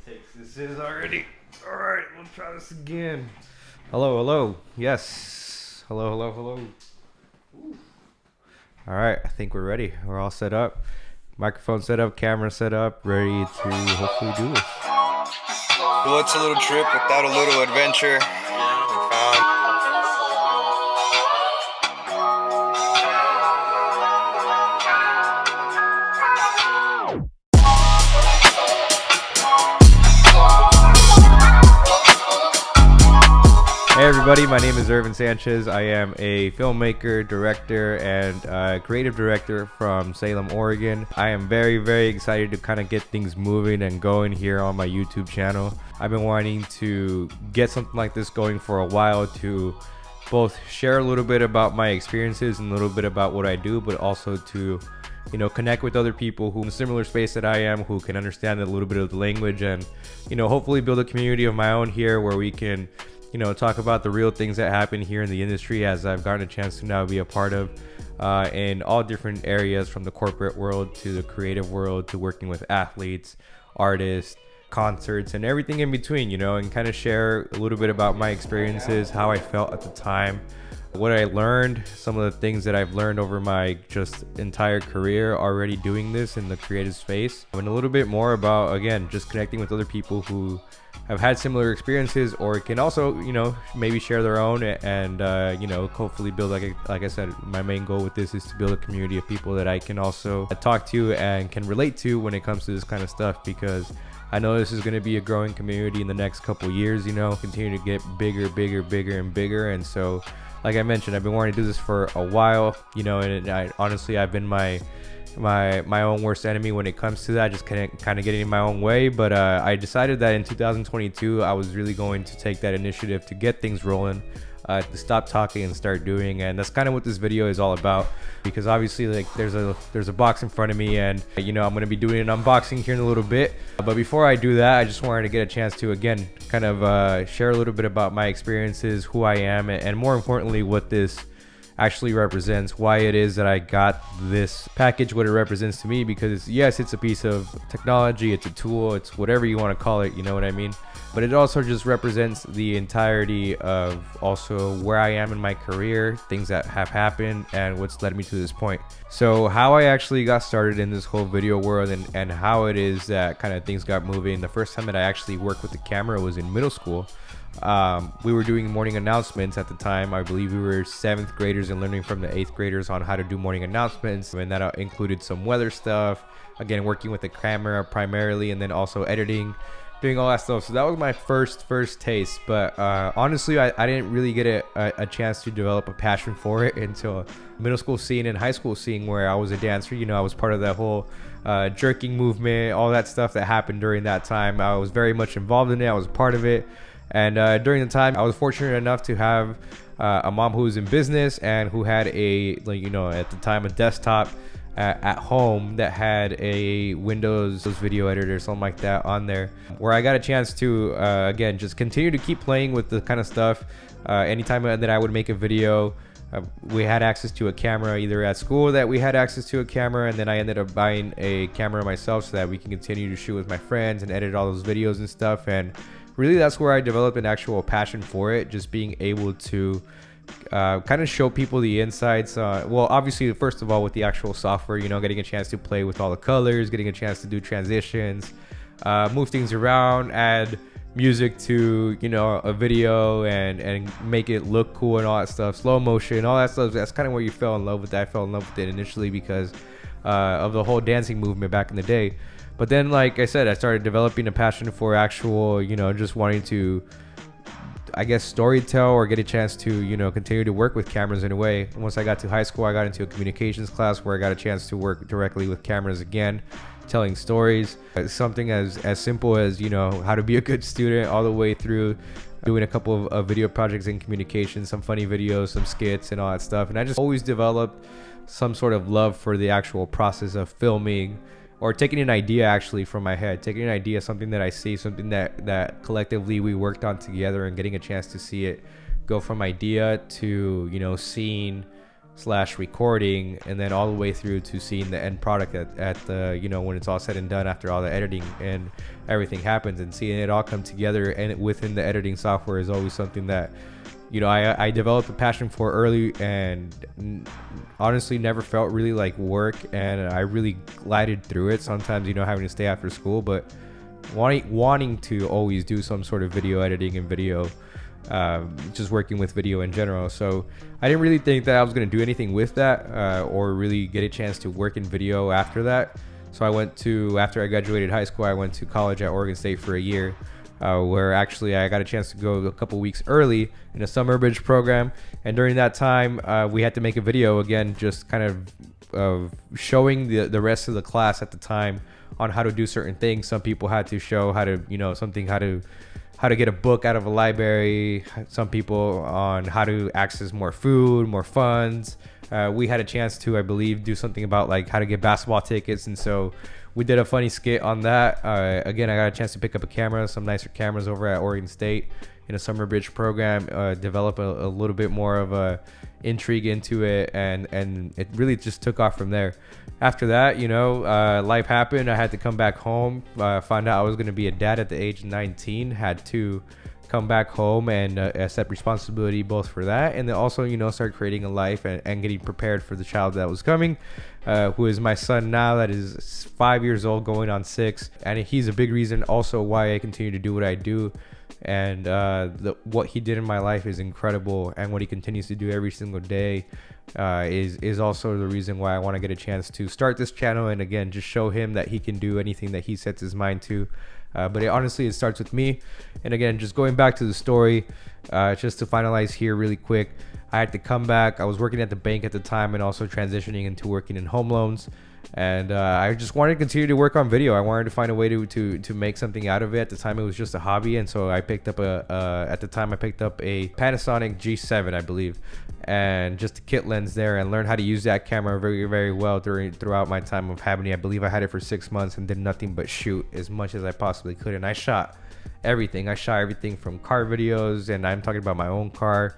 takes this is already. All right, we'll try this again. Hello, hello. Yes. Hello, hello, hello. Ooh. All right, I think we're ready. We're all set up. Microphone set up, camera set up, ready to hopefully do this. What's a little trip without a little adventure? We found. Hey everybody, my name is Irvin Sanchez. I am a filmmaker, director, and creative director from Salem, Oregon. I am very, very excited to kind of get things moving and going here on my YouTube channel. I've been wanting to get something like this going for a while to both share a little bit about my experiences and a little bit about what I do, but also to connect with other people who in a similar space that I am, who can understand a little bit of the language, and hopefully build a community of my own here where we can talk about the real things that happen here in the industry, as I've gotten a chance to now be a part of in all different areas, from the corporate world to the creative world to working with athletes, artists, concerts, and everything in between, and kind of share a little bit about my experiences, how I felt at the time, what I learned, some of the things that I've learned over my just entire career already doing this in the creative space, and a little bit more about, again, just connecting with other people who have had similar experiences, or can also maybe share their own, and hopefully build, like I said, my main goal with this is to build a community of people that I can also talk to and can relate to when it comes to this kind of stuff, because I know this is going to be a growing community in the next couple years, continue to get bigger and bigger. And so, like I mentioned, I've been wanting to do this for a while, and honestly, I've been my own worst enemy when it comes to that, just kind of getting in my own way. But I decided that in 2022 I was really going to take that initiative to get things rolling, to stop talking and start doing. And that's kind of what this video is all about, because obviously, like, there's a box in front of me, and I'm going to be doing an unboxing here in a little bit. But before I do that, I just wanted to get a chance to, again, kind of share a little bit about my experiences, who I am, and more importantly, what this actually represents, why it is that I got this package, what it represents to me. Because yes, it's a piece of technology, it's a tool, it's whatever you want to call it, you know what I mean? But it also just represents the entirety of also where I am in my career, things that have happened, and what's led me to this point. So how I actually got started in this whole video world, and how it is that kind of things got moving. The first time that I actually worked with the camera was in middle school. We were doing morning announcements at the time. I believe we were 7th graders and learning from the 8th graders on how to do morning announcements, and that included some weather stuff, again, working with the camera primarily, and then also editing, doing all that stuff. So that was my first taste. But honestly, I didn't really get a chance to develop a passion for it until middle school scene and high school scene, where I was a dancer. I was part of that whole jerking movement, all that stuff that happened during that time. I was very much involved in it. I was a part of it. And during the time, I was fortunate enough to have a mom who was in business and who had at the time, a desktop at home that had a Windows video editor or something like that on there, where I got a chance to, again, just continue to keep playing with the kind of stuff. Anytime that I would make a video, we had access to a camera, either at school that we had access to a camera, and then I ended up buying a camera myself so that we can continue to shoot with my friends and edit all those videos and stuff. And really, that's where I developed an actual passion for it, just being able to kind of show people the insights. Well, obviously, first of all, with the actual software, getting a chance to play with all the colors, getting a chance to do transitions, move things around, add music to a video, and make it look cool and all that stuff, slow motion, all that stuff. That's kind of where you fell in love with it. I fell in love with it initially because of the whole dancing movement back in the day. But then, like I said, I started developing a passion for actual, just wanting to, I guess, storytell, or get a chance to, continue to work with cameras in a way. And once I got to high school, I got into a communications class where I got a chance to work directly with cameras again, telling stories. Something as simple as, how to be a good student, all the way through doing a couple of video projects in communications, some funny videos, some skits, and all that stuff. And I just always developed some sort of love for the actual process of filming, or taking an idea actually from my head, taking an idea, something that I see, something that collectively we worked on together, and getting a chance to see it go from idea to, scene, slash recording, and then all the way through to seeing the end product at the, you know, when it's all said and done, after all the editing and everything happens, and seeing it all come together and within the editing software is always something that, you know, I developed a passion for early, and honestly never felt really like work, and I really glided through it. Sometimes, you know, having to stay after school, but wanting to always do some sort of video editing and video, just working with video in general. So I didn't really think that I was going to do anything with that, or really get a chance to work in video after that. So after I graduated high school, I went to college at Oregon State for a year, where actually I got a chance to go a couple weeks early in a summer bridge program. And during that time, we had to make a video, again, just kind of showing the rest of the class at the time on how to do certain things. Some people had to show how to, you know, how to get a book out of a library. Some people on how to access more food, more funds. We had a chance to, I believe, do something about like how to get basketball tickets. And so we did a funny skit on that. Again, I got a chance to pick up a camera, some nicer cameras over at Oregon State in a summer bridge program, develop a little bit more of a intrigue into it, and it really just took off from there. After that, you know, life happened. I had to come back home. Found out I was going to be a dad at the age of 19. Had to come back home and accept responsibility both for that, and then also, you know, start creating a life and getting prepared for the child that was coming, who is my son now, that is 5 years old going on 6. And he's a big reason also why I continue to do what I do. And what he did in my life is incredible, and what he continues to do every single day is also the reason why I want to get a chance to start this channel, and again, just show him that he can do anything that he sets his mind to. But honestly, it starts with me. And again, just going back to the story, just to finalize here really quick, I had to come back. I was working at the bank at the time and also transitioning into working in home loans. And I just wanted to continue to work on video. I wanted to find a way to make something out of it. At the time, it was just a hobby, and so I picked up at the time I picked up a Panasonic G7, I believe, and just a kit lens there, and learned how to use that camera very, very well throughout my time of having it. I believe I had it for 6 months and did nothing but shoot as much as I possibly could, and I shot everything. I shot everything from car videos, and I'm talking about my own car,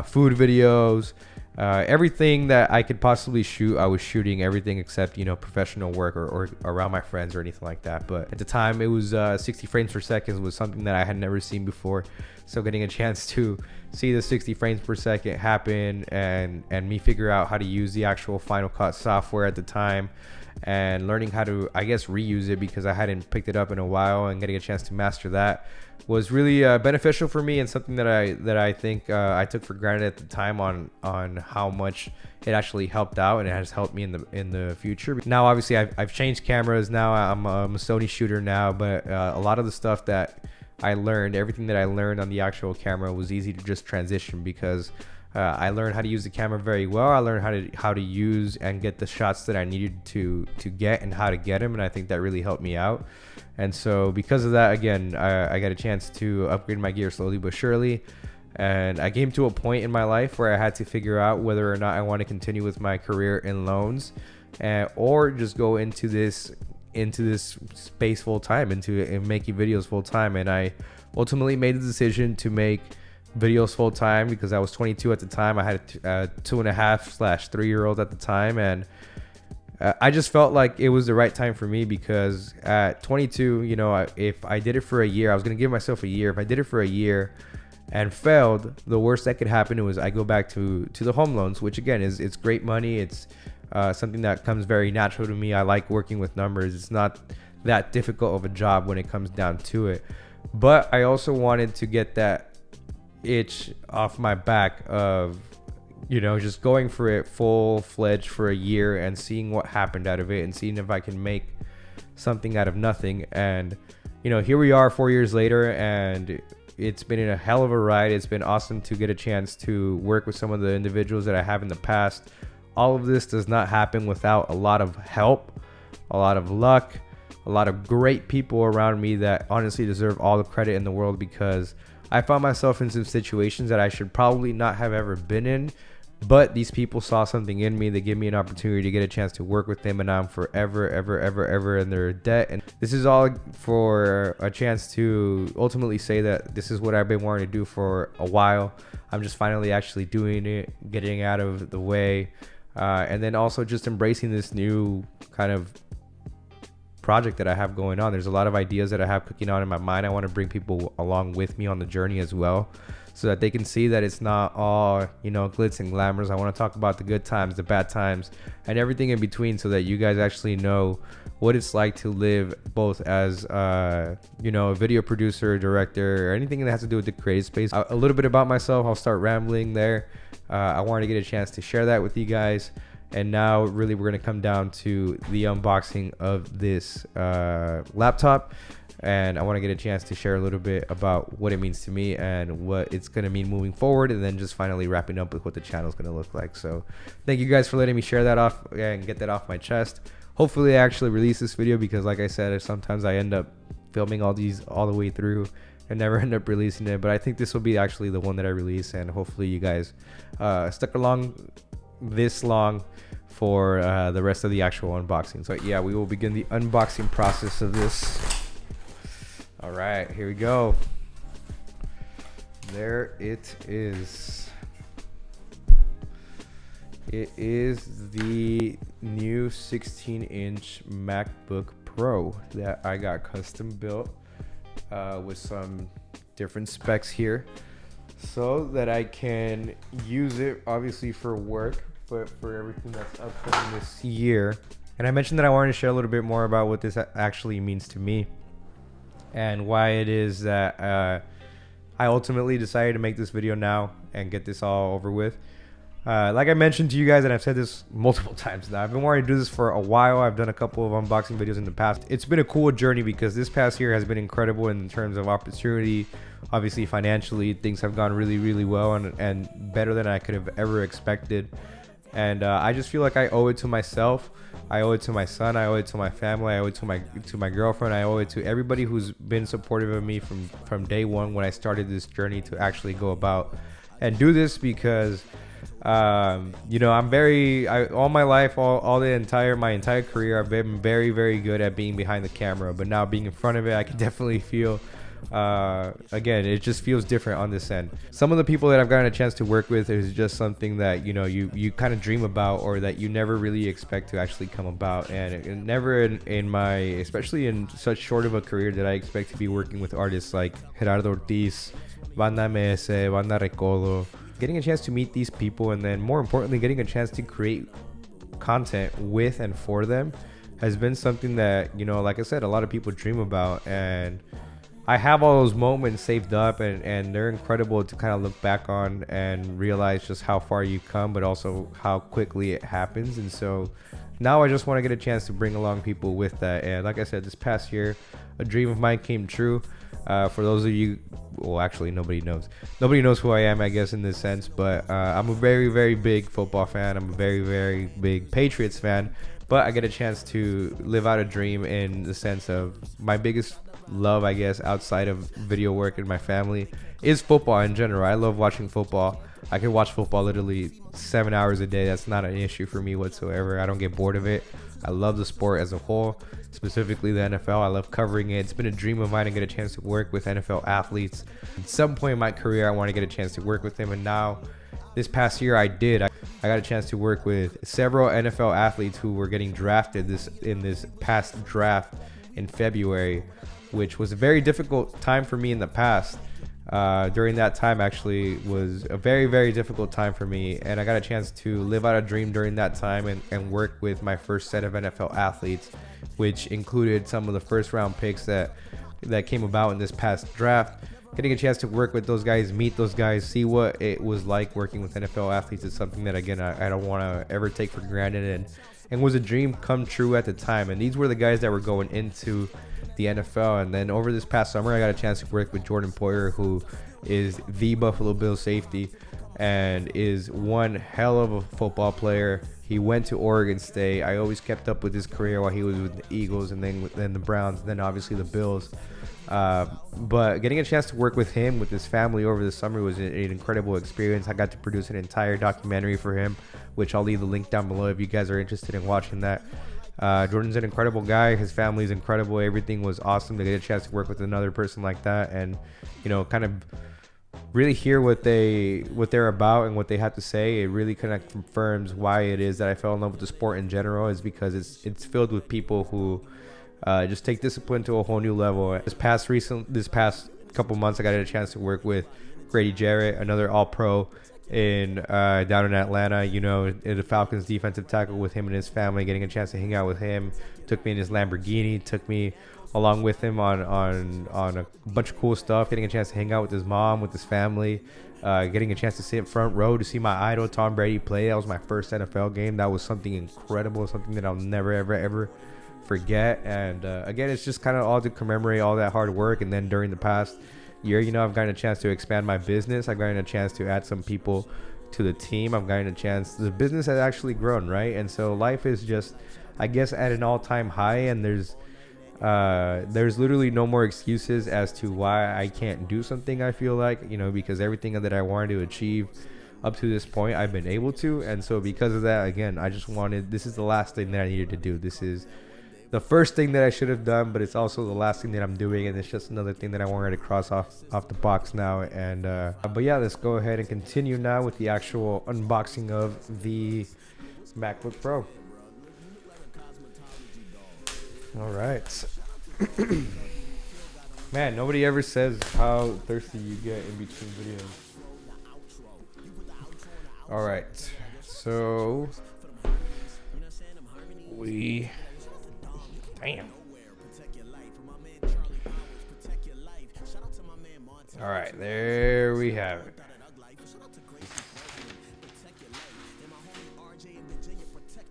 food videos. Everything that I could possibly shoot, I was shooting everything except, you know, professional work or around my friends or anything like that. But at the time, it was 60 frames per second was something that I had never seen before. So getting a chance to see the 60 frames per second happen, and me figure out how to use the actual Final Cut software at the time, and learning how to, I guess, reuse it because I hadn't picked it up in a while, and getting a chance to master that was really beneficial for me, and something that I think I took for granted at the time on how much it actually helped out, and it has helped me in the future. Now, obviously, I've changed cameras. Now I'm a Sony shooter now, but a lot of the stuff that I learned, everything that I learned on the actual camera, was easy to just transition because I learned how to use the camera very well. I learned how to use and get the shots that I needed to get, and how to get them, and I think that really helped me out. And so because of that, again, I got a chance to upgrade my gear slowly but surely, and I came to a point in my life where I had to figure out whether or not I want to continue with my career in loans, or just go into this space full time, into making videos full time. And I ultimately made the decision to make videos full time because I was 22 at the time. I had a 2.5/3-year-old at the time, and I just felt like it was the right time for me because at 22, you know, if I did it for a year, I was gonna give myself a year. If I did it for a year and failed, the worst that could happen was I go back to the home loans, which again it's great money. It's something that comes very natural to me. I like working with numbers. It's not that difficult of a job when it comes down to it. But I also wanted to get that itch off my back of, you know, just going for it full-fledged for a year and seeing what happened out of it, and seeing if I can make something out of nothing. And, you know, here we are 4 years later, and it's been a hell of a ride. It's been awesome to get a chance to work with some of the individuals that I have in the past. All of this does not happen without a lot of help, a lot of luck, a lot of great people around me that honestly deserve all the credit in the world, because I found myself in some situations that I should probably not have ever been in, But these people saw something in me. They gave me an opportunity to get a chance to work with them, and I'm forever, ever in their debt. And this is all for a chance to ultimately say that this is what I've been wanting to do for a while. I'm just finally actually doing it, getting out of the way, and then also just embracing this new kind of project that I have going on. There's a lot of ideas that I have cooking on in my mind. I want to bring people along with me on the journey as well, so that they can see that it's not all, glitz and glamours. I want to talk about the good times, the bad times, and everything in between, so that you guys actually know what it's like to live both as a video producer, director, or anything that has to do with the creative space. A little bit about myself. I'll start rambling there. I wanted to get a chance to share that with you guys. And now really we're going to come down to the unboxing of this laptop. And I want to get a chance to share a little bit about what it means to me and what it's going to mean moving forward, and then just finally wrapping up with what the channel is going to look like. So thank you guys for letting me share that off and get that off my chest. Hopefully I actually release this video, because like I said, sometimes I end up filming all these all the way through and never end up releasing it. But I think this will be actually the one that I release, and hopefully you guys stuck along this long for the rest of the actual unboxing. So yeah, we will begin the unboxing process of this. All right, here we go. There it is. It is the new 16-inch MacBook Pro that I got custom built with some different specs here, so that I can use it obviously for work, but for everything that's upcoming this year. And I mentioned that I wanted to share a little bit more about what this actually means to me, and why it is that I ultimately decided to make this video now and get this all over with. Like I mentioned to you guys, and I've said this multiple times now, I've been wanting to do this for a while. I've done a couple of unboxing videos in the past. It's been a cool journey, because this past year has been incredible in terms of opportunity. Obviously financially, things have gone really well, and better than I could have ever expected. And I just feel like I owe it to myself, I owe it to my son, I owe it to my family, I owe it to my girlfriend, I owe it to everybody who's been supportive of me from day one when I started this journey to actually go about and do this. Because I'm all my life, my entire career, I've been very good at being behind the camera, but now being in front of it, I can definitely feel again, it just feels different on this end. Some of the people that I've gotten a chance to work with is just something that you kind of dream about, or that you never really expect to actually come about. And never in my, especially in such short of a career, did I expect to be working with artists like Gerardo Ortiz, Banda MS, Banda Recodo. Getting a chance to meet these people, and then more importantly getting a chance to create content with and for them, has been something that, like I said, a lot of people dream about. And I have all those moments saved up, and they're incredible to kind of look back on and realize just how far you've come, but also how quickly it happens. And so now I just want to get a chance to bring along people with that. And like I said, this past year, a dream of mine came true. For those of you, well, actually nobody knows who I am, I guess, in this sense, but I'm a very big football fan. I'm a very big Patriots fan, but I get a chance to live out a dream in the sense of my biggest love, I guess, outside of video work and my family, is football in general. I love watching football. I can watch football literally 7 hours a day. That's not an issue for me whatsoever. I don't get bored of it. I love the sport as a whole, specifically the NFL. I love covering it. It's been a dream of mine to get a chance to work with NFL athletes. At some point in my career, I want to get a chance to work with them, and now this past year I did. I got a chance to work with several NFL athletes who were getting drafted in this past draft in February, which was a very difficult time for me in the past. During that time actually was a very difficult time for me, and I got a chance to live out a dream during that time and work with my first set of NFL athletes, which included some of the first round picks that came about in this past draft. Getting a chance to work with those guys, meet those guys, see what it was like working with NFL athletes is something that, again, I don't want to ever take for granted, and was a dream come true at the time. And these were the guys that were going into the NFL. And then over this past summer, I got a chance to work with Jordan POYER, who is the Buffalo Bills safety, and is one hell of a football player. He went to Oregon State. I always kept up with his career while he was with the Eagles, and then the Browns, and then obviously the Bills. But getting a chance to work with him, with his family over the summer, was an incredible experience. I got to produce an entire documentary for him, which I'll leave the link down below if you guys are interested in watching that. Jordan's an incredible guy. His family's incredible. Everything was awesome to get a chance to work with another person like that, and kind of really hear what they're about and what they have to say. It really kind of confirms why it is that I fell in love with the sport in general, is because it's filled with people who just take discipline to a whole new level. This past couple months, I got a chance to work with Grady Jarrett, another All-Pro down in Atlanta, in the Falcons defensive tackle, with him and his family. Getting a chance to hang out with him, took me in his Lamborghini, took me along with him on a bunch of cool stuff. Getting a chance to hang out with his mom, with his family, getting a chance to sit in front row to see my idol Tom Brady play. That was my first NFL game. That was something incredible, something that I'll never ever forget. And again, it's just kind of all to commemorate all that hard work. And then during the past year, I've gotten a chance to expand my business. I've gotten a chance to add some people to the team. I've gotten a chance, the business has actually grown, right? And so life is just, I guess, at an all-time high, and there's literally no more excuses as to why I can't do something. I feel like, because everything that I wanted to achieve up to this point, I've been able to. And so because of that, again, this is the last thing that I needed to do. This is the first thing that I should have done, but it's also the last thing that I'm doing, and it's just another thing that I wanted to cross off the box now. And but yeah, let's go ahead and continue now with the actual unboxing of the MacBook Pro. All right. Man, nobody ever says how thirsty you get in between videos. All right, so damn. All right, there we have it.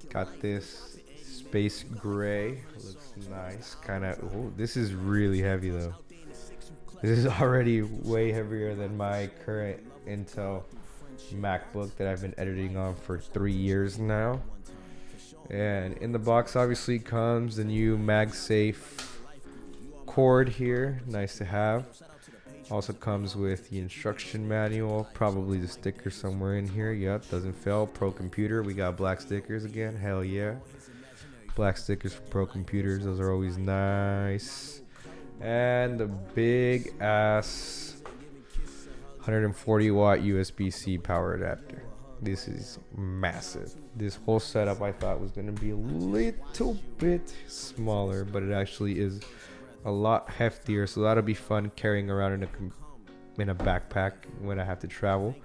Got this space gray. Looks nice. Kind of. Oh, this is really heavy though. This is already way heavier than my current Intel MacBook that I've been editing on for 3 years now. And in the box obviously comes the new MagSafe cord here. Nice to have. Also comes with the instruction manual, probably the sticker somewhere in here. Yep, doesn't fail. Pro computer. We got black stickers again. Hell yeah. Black stickers for Pro computers. Those are always nice. And the big ass 140 watt USB-C power adapter. This is massive. This whole setup I thought was going to be a little bit smaller, but it actually is a lot heftier, so that'll be fun carrying around in a backpack when I have to travel.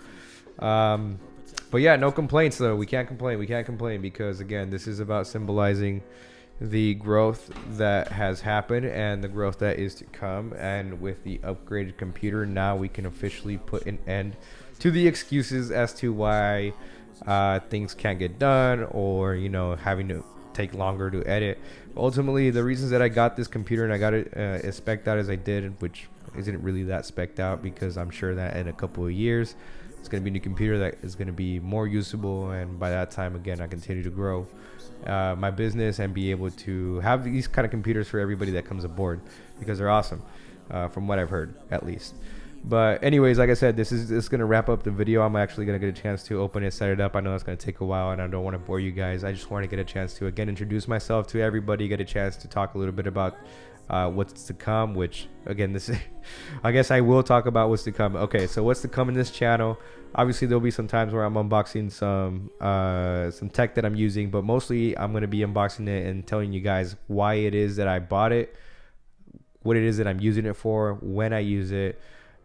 But yeah, no complaints though. We can't complain because again, this is about symbolizing the growth that has happened and the growth that is to come. And with the upgraded computer, now we can officially put an end to the excuses as to why things can't get done, or having to take longer to edit. Ultimately, the reasons that I got this computer and I got it as spec'd out as I did, which isn't really that spec'd out, because I'm sure that in a couple of years it's going to be a new computer that is going to be more usable, and by that time, again, I continue to grow my business and be able to have these kind of computers for everybody that comes aboard, because they're awesome, from what I've heard at least. But anyways, like I said, this is going to wrap up the video. I'm actually going to get a chance to open it, set it up. I know that's going to take a while, and I don't want to bore you guys. I just want to get a chance to, again, introduce myself to everybody, get a chance to talk a little bit about what's to come, which, again, this is, I guess I will talk about what's to come. Okay, so what's to come in this channel. Obviously, there'll be some times where I'm unboxing some tech that I'm using, but mostly I'm going to be unboxing it and telling you guys why it is that I bought it, what it is that I'm using it for, when I use it,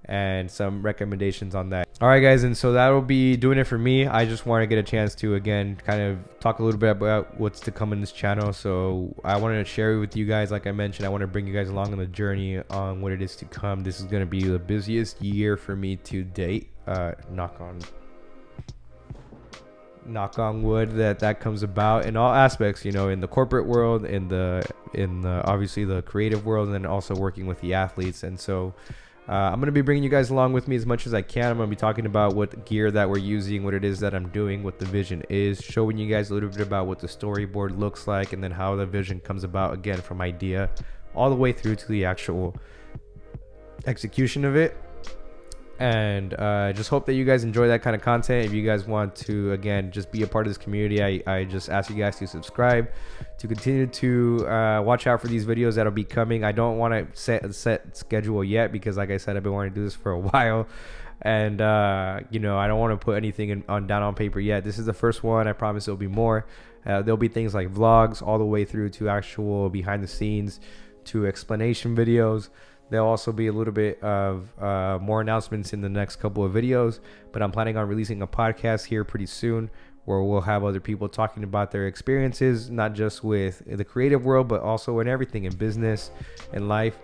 and some recommendations on that. All right, guys, and so that'll be doing it for me. I just want to get a chance to, again, kind of talk a little bit about what's to come in this channel. So I wanted to share it with you guys. Like I mentioned, I want to bring you guys along on the journey on what it is to come. This is going to be the busiest year for me to date. Knock on wood that comes about in all aspects, in the corporate world, in the obviously the creative world, and then also working with the athletes. And so I'm going to be bringing you guys along with me as much as I can. I'm going to be talking about what gear that we're using, what it is that I'm doing, what the vision is, showing you guys a little bit about what the storyboard looks like, and then how the vision comes about, again, from idea all the way through to the actual execution of it. And just hope that you guys enjoy that kind of content. If you guys want to, again, just be a part of this community, I just ask you guys to subscribe, to continue to watch out for these videos that'll be coming. I don't want to set a set schedule yet because, like I said, I've been wanting to do this for a while. And, you know, I don't want to put anything down on paper yet. This is the first one. I promise there'll be more. There'll be things like vlogs all the way through to actual behind the scenes to explanation videos. There'll also be a little bit of more announcements in the next couple of videos, but I'm planning on releasing a podcast here pretty soon where we'll have other people talking about their experiences, not just with the creative world, but also in everything, in business and life,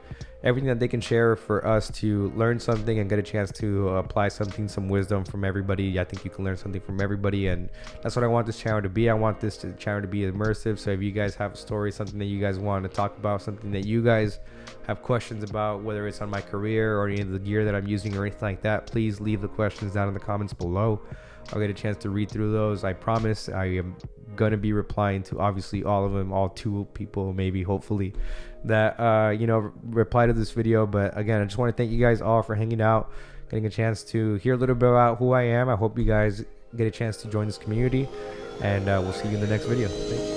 everything that they can share for us to learn something and get a chance to apply something, some wisdom from everybody. I think you can learn something from everybody, and that's what I want this channel to be. I want this channel to be immersive. So if you guys have a story, something that you guys want to talk about, something that you guys have questions about, whether it's on my career or any of the gear that I'm using or anything like that, please leave the questions down in the comments below. I'll get a chance to read through those. I promise I am going to be replying to obviously all of them, all 2 people, maybe, hopefully, that, you know, reply to this video. But again, I just want to thank you guys all for hanging out, getting a chance to hear a little bit about who I am. I hope you guys get a chance to join this community, and we'll see you in the next video. Thanks.